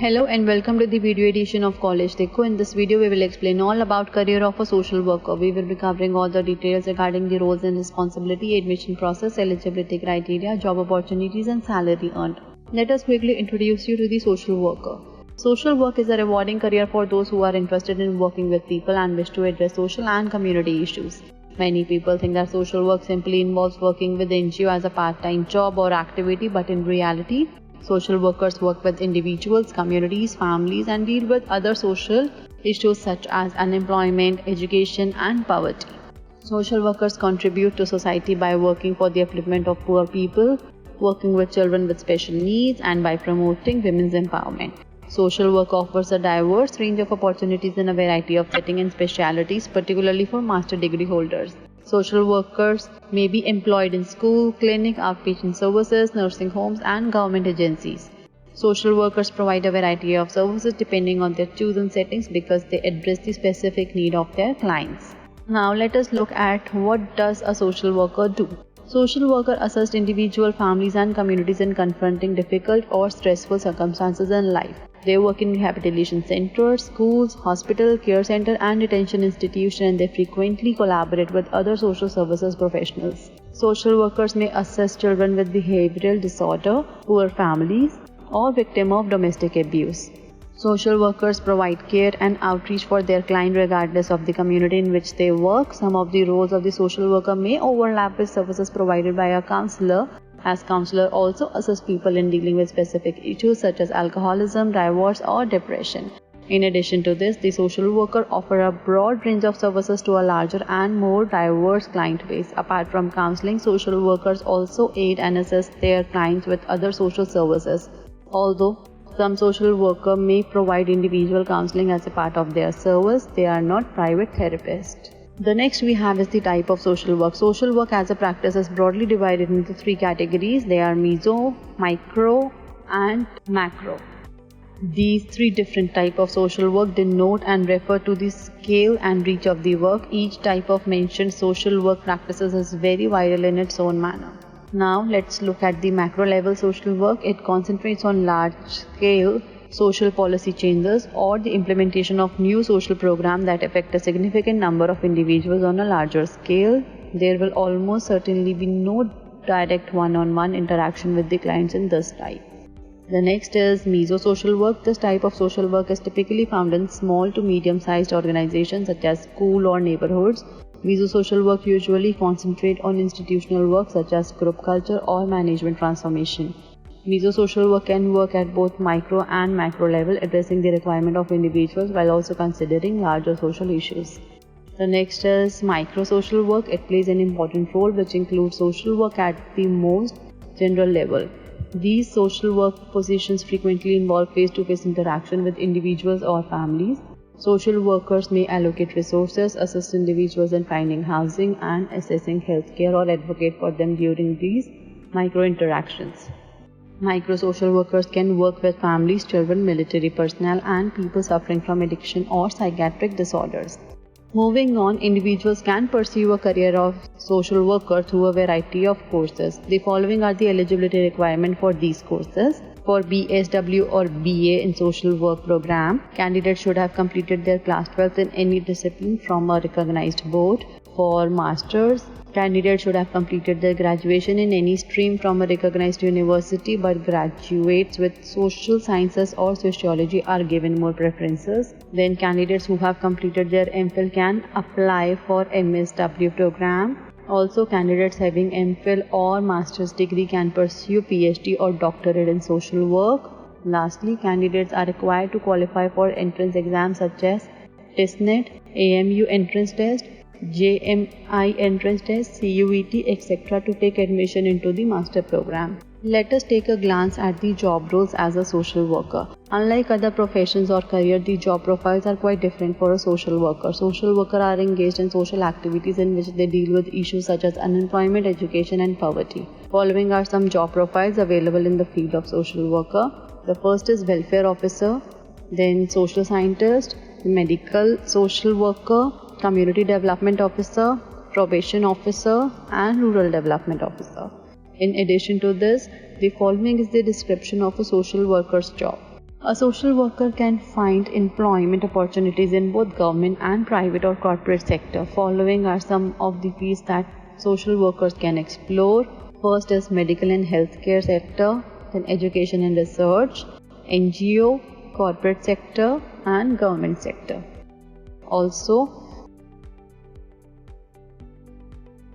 Hello and welcome to the video edition of CollegeDekho. In this video, we will explain all about career of a social worker. We will be covering all the details regarding the roles and responsibility, admission process, eligibility criteria, job opportunities and salary earned. Let us quickly introduce you to the social worker. Social work is a rewarding career for those who are interested in working with people and wish to address social and community issues. Many people think that social work simply involves working with NGO as a part-time job or activity, but in reality, social workers work with individuals, communities, families, and deal with other social issues such as unemployment, education, and poverty. Social workers contribute to society by working for the upliftment of poor people, working with children with special needs, and by promoting women's empowerment. Social work offers a diverse range of opportunities in a variety of settings and specialities, particularly for master degree holders. Social workers may be employed in school, clinic, outpatient services, nursing homes, and government agencies. Social workers provide a variety of services depending on their chosen settings because they address the specific need of their clients. Now let us look at what does a social worker do. Social worker assists individual families and communities in confronting difficult or stressful circumstances in life. They work in rehabilitation centers, schools, hospital, care center, and detention institutions, and they frequently collaborate with other social services professionals. Social workers may assist children with behavioral disorder, poor families, or victims of domestic abuse. Social workers provide care and outreach for their client regardless of the community in which they work. Some of the roles of the social worker may overlap with services provided by a counselor, as counselor also assists people in dealing with specific issues such as alcoholism, divorce, or depression. In addition to this, the social worker offers a broad range of services to a larger and more diverse client base. Apart from counseling, social workers also aid and assist their clients with other social services. Although some social workers may provide individual counseling as a part of their service, they are not private therapists. The next we have is the type of social work. Social work as a practice is broadly divided into three categories. They are meso, micro, and macro. These three different types of social work denote and refer to the scale and reach of the work. Each type of mentioned social work practices is very vital in its own manner. Now let's look at the macro level social work. It concentrates on large scale social policy changes or the implementation of new social programs that affect a significant number of individuals on a larger scale. There will almost certainly be no direct one-on-one interaction with the clients in this type. The next is meso-social work. This type of social work is typically found in small to medium-sized organizations such as school or neighborhoods. Meso-social work usually concentrate on institutional work such as group culture or management transformation. Meso-social work can work at both micro and macro level, addressing the requirement of individuals while also considering larger social issues. The next is micro-social work. It plays an important role which includes social work at the most general level. These social work positions frequently involve face-to-face interaction with individuals or families. Social workers may allocate resources, assist individuals in finding housing and assessing healthcare, or advocate for them during these micro-interactions. Micro-social workers can work with families, children, military personnel, and people suffering from addiction or psychiatric disorders. Moving on, individuals can pursue a career of social worker through a variety of courses. The following are the eligibility requirements for these courses. For BSW or BA in social work program, candidates should have completed their class 12th in any discipline from a recognized board. For masters, candidates should have completed their graduation in any stream from a recognized university, but graduates with social sciences or sociology are given more preferences. Then candidates who have completed their MPhil can apply for MSW program. Also, candidates having MPhil or master's degree can pursue PhD or doctorate in social work. Lastly, candidates are required to qualify for entrance exams such as TestNet, AMU entrance test, JMI entrance test, CUET, etc. to take admission into the master program. Let us take a glance at the job roles as a social worker. Unlike other professions or careers, the job profiles are quite different for a social worker. Social workers are engaged in social activities in which they deal with issues such as unemployment, education, and poverty. Following are some job profiles available in the field of social worker. The first is welfare officer, then social scientist, medical social worker, community development officer, probation officer, and rural development officer. In addition to this, the following is the description of a social worker's job. A social worker can find employment opportunities in both government and private or corporate sector. Following are some of the fields that social workers can explore. First is medical and healthcare sector, then education and research, NGO, corporate sector and government sector. Also,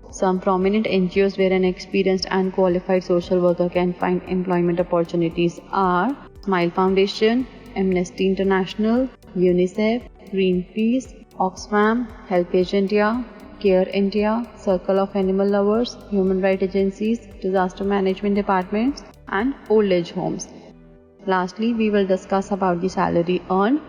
some prominent NGOs where an experienced and qualified social worker can find employment opportunities are Smile Foundation, Amnesty International, UNICEF, Greenpeace, Oxfam, HelpAge India, Care India, Circle of Animal Lovers, Human Rights Agencies, Disaster Management Departments and old age homes. Lastly, we will discuss about the salary earned.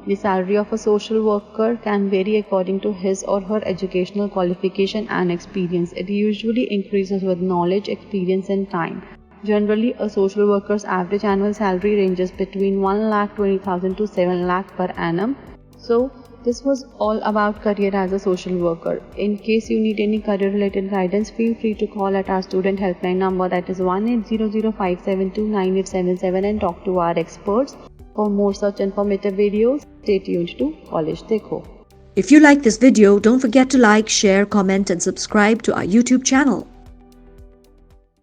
The salary of a social worker can vary according to his or her educational qualification and experience. It usually increases with knowledge, experience and time. Generally, a social worker's average annual salary ranges between 1,20,000 to 7 lakh per annum. So, this was all about career as a social worker. In case you need any career related guidance, feel free to call at our student helpline number, that is 1800-572-9877, and talk to our experts. For more such informative videos, stay tuned to CollegeDekho. If you like this video, don't forget to like, share, comment and subscribe to our YouTube channel.